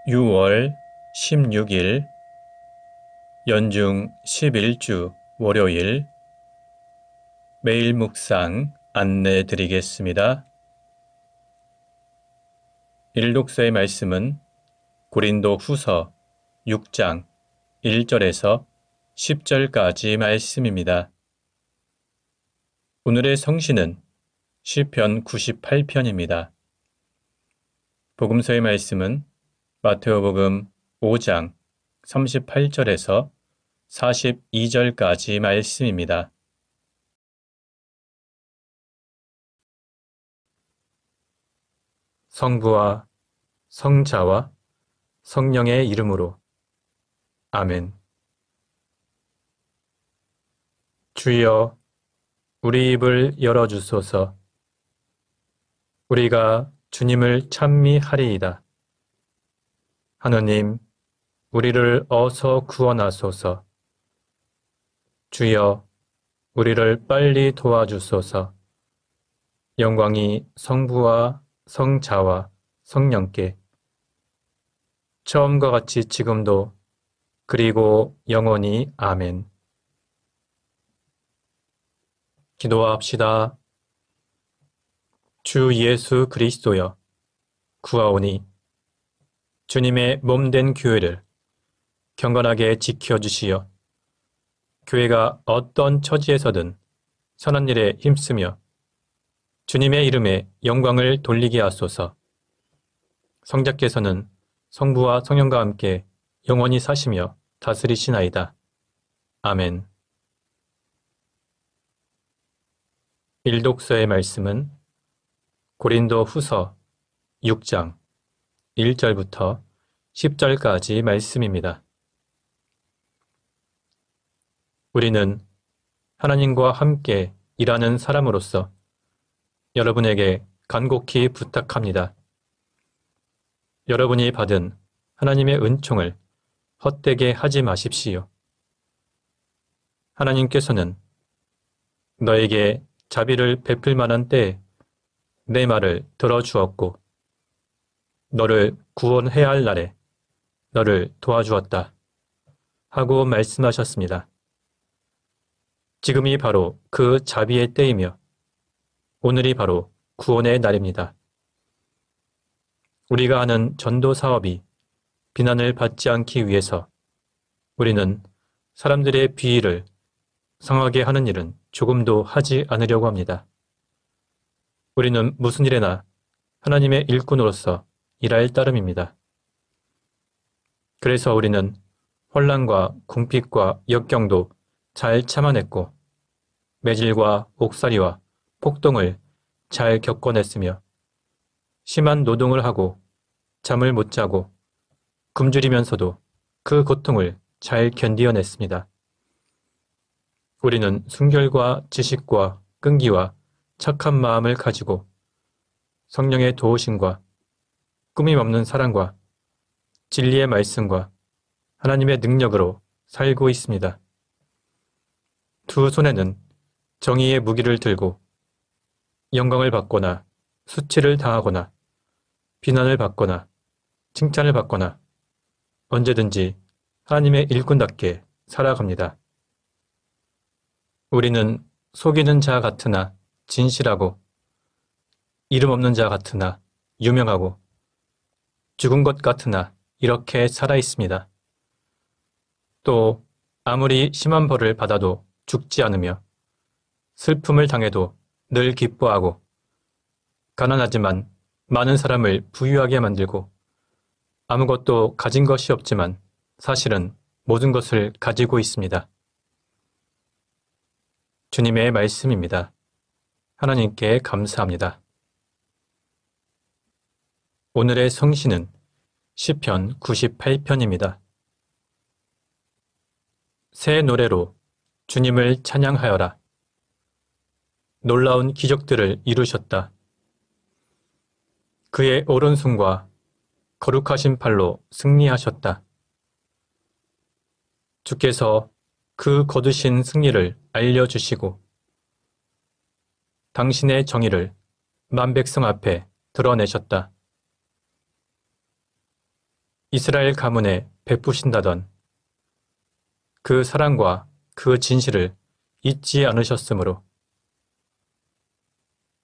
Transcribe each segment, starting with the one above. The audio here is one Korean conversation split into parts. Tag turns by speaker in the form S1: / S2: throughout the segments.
S1: 6월 16일 연중 11주 월요일 매일 묵상 안내 드리겠습니다. 일독서의 말씀은 고린도 후서 6장 1절에서 10절까지 말씀입니다. 오늘의 성시는 시편 98편입니다. 복음서의 말씀은 마테오복음 5장 38절에서 42절까지 말씀입니다. 성부와 성자와 성령의 이름으로 아멘. 주여, 우리 입을 열어주소서. 우리가 주님을 찬미하리이다. 하느님, 우리를 어서 구원하소서. 주여, 우리를 빨리 도와주소서. 영광이 성부와 성자와 성령께 처음과 같이 지금도 그리고 영원히 아멘. 기도합시다. 주 예수 그리스도여, 구하오니 주님의 몸된 교회를 경건하게 지켜주시어 교회가 어떤 처지에서든 선한 일에 힘쓰며 주님의 이름에 영광을 돌리게 하소서. 성자께서는 성부와 성령과 함께 영원히 사시며 다스리시나이다. 아멘. 일독서의 말씀은 고린도 후서 6장 1절부터 10절까지 말씀입니다. 우리는 하나님과 함께 일하는 사람으로서 여러분에게 간곡히 부탁합니다. 여러분이 받은 하나님의 은총을 헛되게 하지 마십시오. 하나님께서는 너에게 자비를 베풀 만한 때에 내 말을 들어주었고 너를 구원해야 할 날에 너를 도와주었다 하고 말씀하셨습니다. 지금이 바로 그 자비의 때이며 오늘이 바로 구원의 날입니다. 우리가 하는 전도 사업이 비난을 받지 않기 위해서 우리는 사람들의 비위를 상하게 하는 일은 조금도 하지 않으려고 합니다. 우리는 무슨 일에나 하나님의 일꾼으로서 일할 따름입니다. 그래서 우리는 혼란과 궁핍과 역경도 잘 참아냈고 매질과 옥살이와 폭동을 잘 겪어냈으며 심한 노동을 하고 잠을 못 자고 굶주리면서도 그 고통을 잘 견디어냈습니다. 우리는 순결과 지식과 끈기와 착한 마음을 가지고 성령의 도우심과 꾸밈없는 사랑과 진리의 말씀과 하나님의 능력으로 살고 있습니다. 두 손에는 정의의 무기를 들고 영광을 받거나 수치를 당하거나 비난을 받거나 칭찬을 받거나 언제든지 하나님의 일꾼답게 살아갑니다. 우리는 속이는 자 같으나 진실하고 이름 없는 자 같으나 유명하고 죽은 것 같으나 이렇게 살아 있습니다. 또 아무리 심한 벌을 받아도 죽지 않으며 슬픔을 당해도 늘 기뻐하고 가난하지만 많은 사람을 부유하게 만들고 아무것도 가진 것이 없지만 사실은 모든 것을 가지고 있습니다. 주님의 말씀입니다. 하나님께 감사합니다. 오늘의 성시는 시편 98편입니다. 새 노래로 주님을 찬양하여라. 놀라운 기적들을 이루셨다. 그의 오른손과 거룩하신 팔로 승리하셨다. 주께서 그 거두신 승리를 알려주시고 당신의 정의를 만백성 앞에 드러내셨다. 이스라엘 가문에 베푸신다던 그 사랑과 그 진실을 잊지 않으셨으므로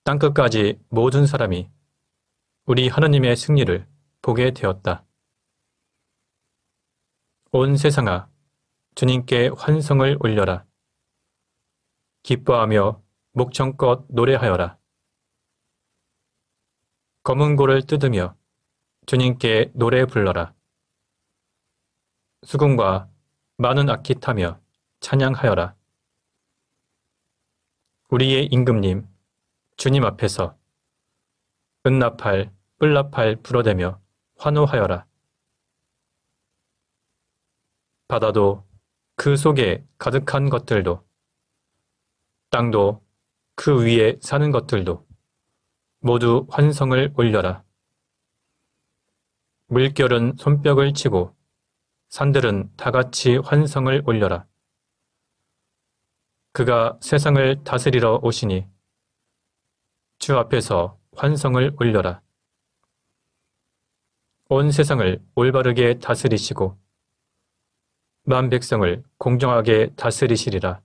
S1: 땅끝까지 모든 사람이 우리 하느님의 승리를 보게 되었다. 온 세상아, 주님께 환성을 올려라. 기뻐하며 목청껏 노래하여라. 검은 고를 뜯으며 주님께 노래 불러라. 수금과 많은 악기 타며 찬양하여라. 우리의 임금님, 주님 앞에서 은나팔, 뿔나팔 불어대며 환호하여라. 바다도 그 속에 가득한 것들도 땅도 그 위에 사는 것들도 모두 환성을 올려라. 물결은 손뼉을 치고 산들은 다같이 환성을 올려라. 그가 세상을 다스리러 오시니 주 앞에서 환성을 올려라. 온 세상을 올바르게 다스리시고 만 백성을 공정하게 다스리시리라.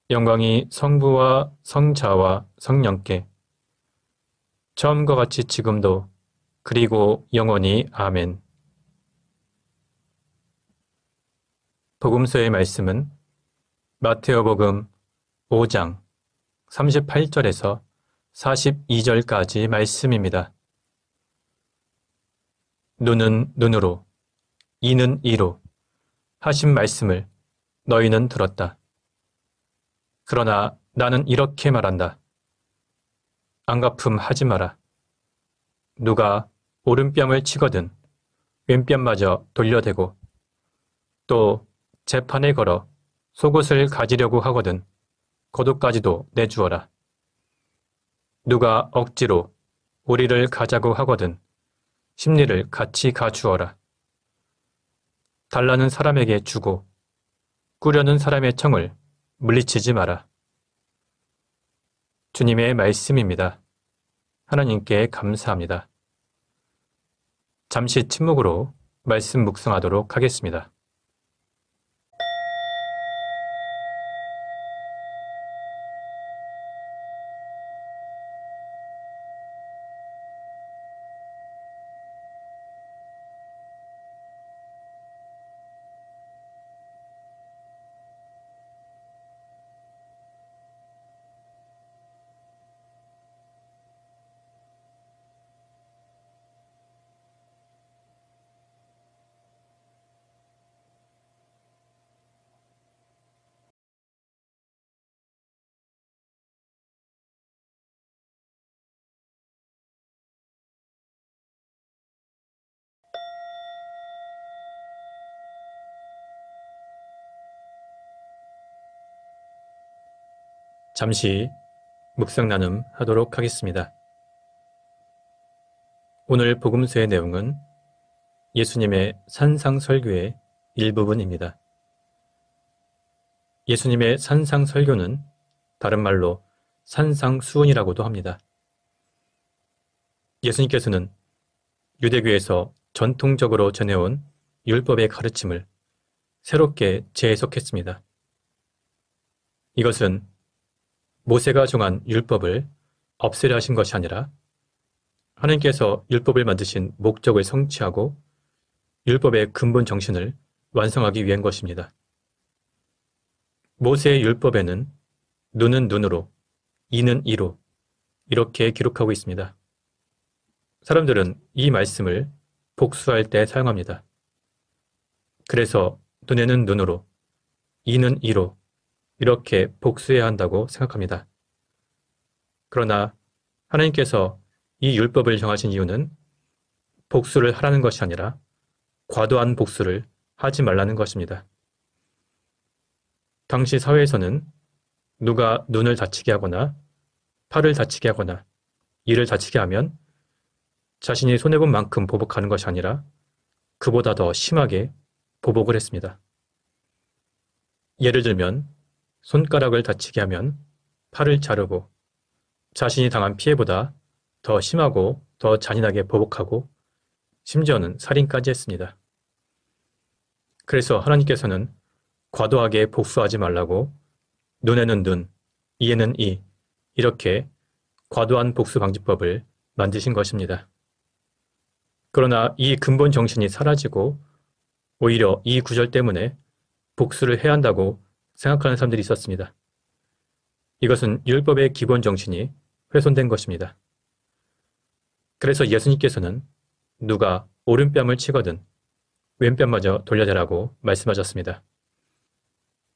S1: 영광이 성부와 성자와 성령께 처음과 같이 지금도 그리고 영원히 아멘. 복음서의 말씀은 마테오복음 5장 38절에서 42절까지 말씀입니다. 눈은 눈으로, 이는 이로 하신 말씀을 너희는 들었다. 그러나 나는 이렇게 말한다. 안갚음 하지 마라. 누가 오른뺨을 치거든 왼뺨마저 돌려대고 또 재판에 걸어 속옷을 가지려고 하거든 겉옷까지도 내주어라. 누가 억지로 우리를 가자고 하거든 심리를 같이 가주어라. 달라는 사람에게 주고 꾸려는 사람의 청을 물리치지 마라. 주님의 말씀입니다. 하나님께 감사합니다. 잠시 침묵으로 말씀 묵상하도록 하겠습니다. 잠시 묵상 나눔 하도록 하겠습니다. 오늘 복음서의 내용은 예수님의 산상설교의 일부분입니다. 예수님의 산상설교는 다른 말로 산상수훈이라고도 합니다. 예수님께서는 유대교에서 전통적으로 전해온 율법의 가르침을 새롭게 재해석했습니다. 이것은 모세가 정한 율법을 없애려 하신 것이 아니라 하나님께서 율법을 만드신 목적을 성취하고 율법의 근본 정신을 완성하기 위한 것입니다. 모세의 율법에는 눈은 눈으로, 이는 이로 이렇게 기록하고 있습니다. 사람들은 이 말씀을 복수할 때 사용합니다. 그래서 눈에는 눈으로, 이는 이로 이렇게 복수해야 한다고 생각합니다. 그러나 하나님께서 이 율법을 정하신 이유는 복수를 하라는 것이 아니라 과도한 복수를 하지 말라는 것입니다. 당시 사회에서는 누가 눈을 다치게 하거나 팔을 다치게 하거나 이를 다치게 하면 자신이 손해본 만큼 보복하는 것이 아니라 그보다 더 심하게 보복을 했습니다. 예를 들면 손가락을 다치게 하면 팔을 자르고 자신이 당한 피해보다 더 심하고 더 잔인하게 보복하고 심지어는 살인까지 했습니다. 그래서 하나님께서는 과도하게 복수하지 말라고 눈에는 눈, 이에는 이, 이렇게 과도한 복수 방지법을 만드신 것입니다. 그러나 이 근본 정신이 사라지고 오히려 이 구절 때문에 복수를 해야 한다고 생각하는 사람들이 있었습니다. 이것은 율법의 기본 정신이 훼손된 것입니다. 그래서 예수님께서는 누가 오른뺨을 치거든 왼뺨마저 돌려대라고 말씀하셨습니다.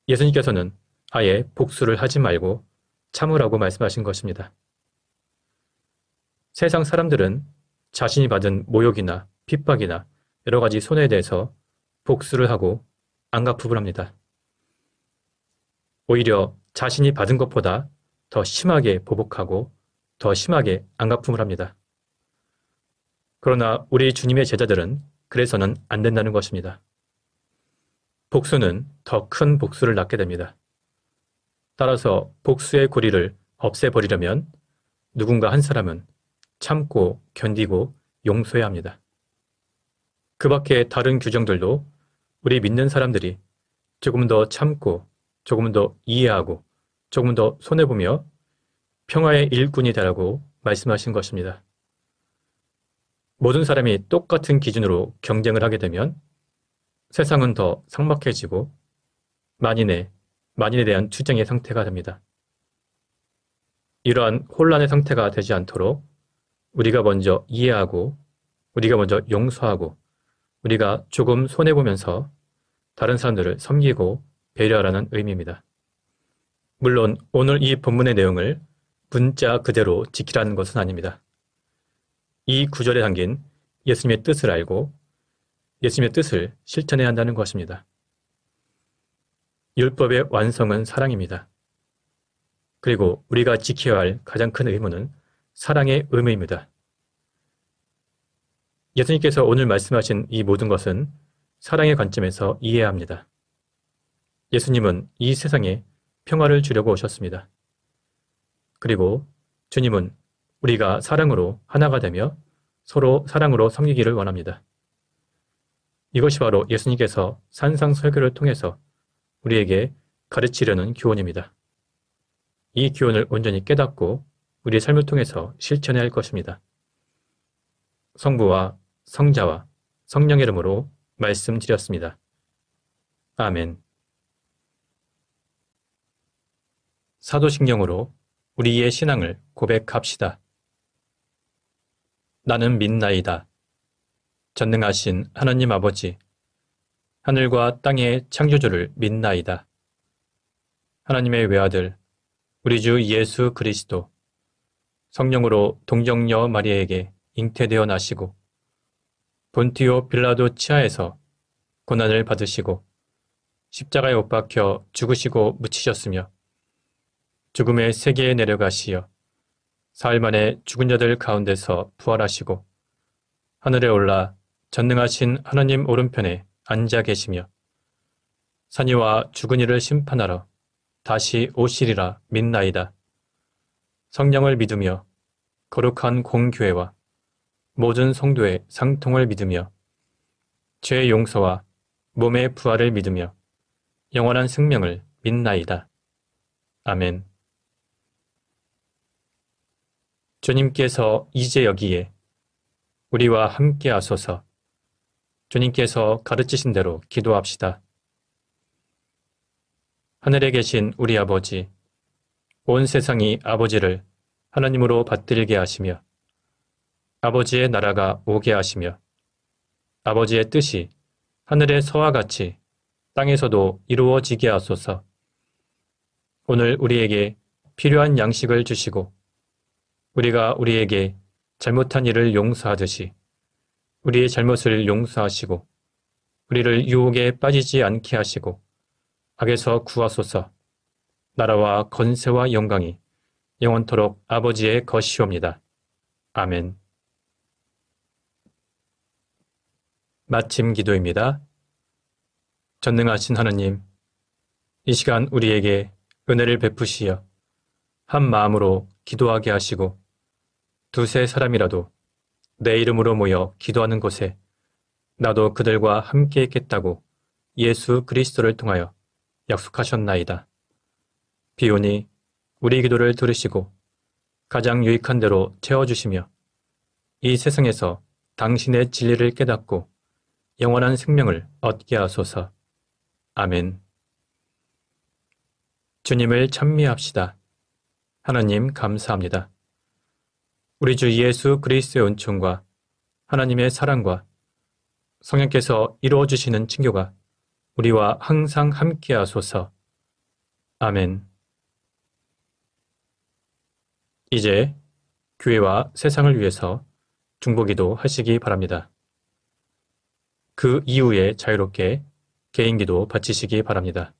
S1: 예수님께서는 아예 복수를 하지 말고 참으라고 말씀하신 것입니다. 세상 사람들은 자신이 받은 모욕이나 핍박이나 여러 가지 손해에 대해서 복수를 하고 안갚음을 합니다. 오히려 자신이 받은 것보다 더 심하게 보복하고 더 심하게 안갚음을 합니다. 그러나 우리 주님의 제자들은 그래서는 안 된다는 것입니다. 복수는 더 큰 복수를 낳게 됩니다. 따라서 복수의 고리를 없애버리려면 누군가 한 사람은 참고 견디고 용서해야 합니다. 그 밖에 다른 규정들도 우리 믿는 사람들이 조금 더 참고 조금 더 이해하고 조금 더 손해보며 평화의 일꾼이 되라고 말씀하신 것입니다. 모든 사람이 똑같은 기준으로 경쟁을 하게 되면 세상은 더 삭막해지고 만인에 대한 투쟁의 상태가 됩니다. 이러한 혼란의 상태가 되지 않도록 우리가 먼저 이해하고 우리가 먼저 용서하고 우리가 조금 손해보면서 다른 사람들을 섬기고 배려하라는 의미입니다. 물론 오늘 이 본문의 내용을 문자 그대로 지키라는 것은 아닙니다. 이 구절에 담긴 예수님의 뜻을 알고 예수님의 뜻을 실천해야 한다는 것입니다. 율법의 완성은 사랑입니다. 그리고 우리가 지켜야 할 가장 큰 의무는 사랑의 의무입니다. 예수님께서 오늘 말씀하신 이 모든 것은 사랑의 관점에서 이해해야 합니다. 예수님은 이 세상에 평화를 주려고 오셨습니다. 그리고 주님은 우리가 사랑으로 하나가 되며 서로 사랑으로 섬기기를 원합니다. 이것이 바로 예수님께서 산상설교를 통해서 우리에게 가르치려는 교훈입니다. 이 교훈을 온전히 깨닫고 우리의 삶을 통해서 실천해야 할 것입니다. 성부와 성자와 성령의 이름으로 말씀드렸습니다. 아멘. 사도신경으로 우리의 신앙을 고백합시다. 나는 믿나이다. 전능하신 하나님 아버지, 하늘과 땅의 창조주를 믿나이다. 하나님의 외아들, 우리 주 예수 그리스도, 성령으로 동정녀 마리아에게 잉태되어 나시고 본티오 빌라도 치하에서 고난을 받으시고 십자가에 못 박혀 죽으시고 묻히셨으며 죽음의 세계에 내려가시어 사흘 만에 죽은 자들 가운데서 부활하시고 하늘에 올라 전능하신 하나님 오른편에 앉아 계시며 산이와 죽은 이를 심판하러 다시 오시리라 믿나이다. 성령을 믿으며 거룩한 공교회와 모든 성도의 상통을 믿으며 죄의 용서와 몸의 부활을 믿으며 영원한 생명을 믿나이다. 아멘. 주님께서 이제 여기에 우리와 함께 하소서. 주님께서 가르치신 대로 기도합시다. 하늘에 계신 우리 아버지, 온 세상이 아버지를 하나님으로 받들게 하시며 아버지의 나라가 오게 하시며 아버지의 뜻이 하늘에서와 같이 땅에서도 이루어지게 하소서. 오늘 우리에게 필요한 양식을 주시고 우리가 우리에게 잘못한 일을 용서하듯이 우리의 잘못을 용서하시고 우리를 유혹에 빠지지 않게 하시고 악에서 구하소서. 나라와 건세와 영광이 영원토록 아버지의 것이옵니다. 아멘. 마침 기도입니다. 전능하신 하나님, 이 시간 우리에게 은혜를 베푸시어 한 마음으로 기도하게 하시고 두세 사람이라도 내 이름으로 모여 기도하는 곳에 나도 그들과 함께 있겠다고 예수 그리스도를 통하여 약속하셨나이다. 비오니 우리 기도를 들으시고 가장 유익한 대로 채워주시며 이 세상에서 당신의 진리를 깨닫고 영원한 생명을 얻게 하소서. 아멘. 주님을 찬미합시다. 하나님 감사합니다. 우리 주 예수 그리스도의 은총과 하나님의 사랑과 성령께서 이루어주시는 친교가 우리와 항상 함께 하소서. 아멘. 이제 교회와 세상을 위해서 중보기도 하시기 바랍니다. 그 이후에 자유롭게 개인기도 바치시기 바랍니다.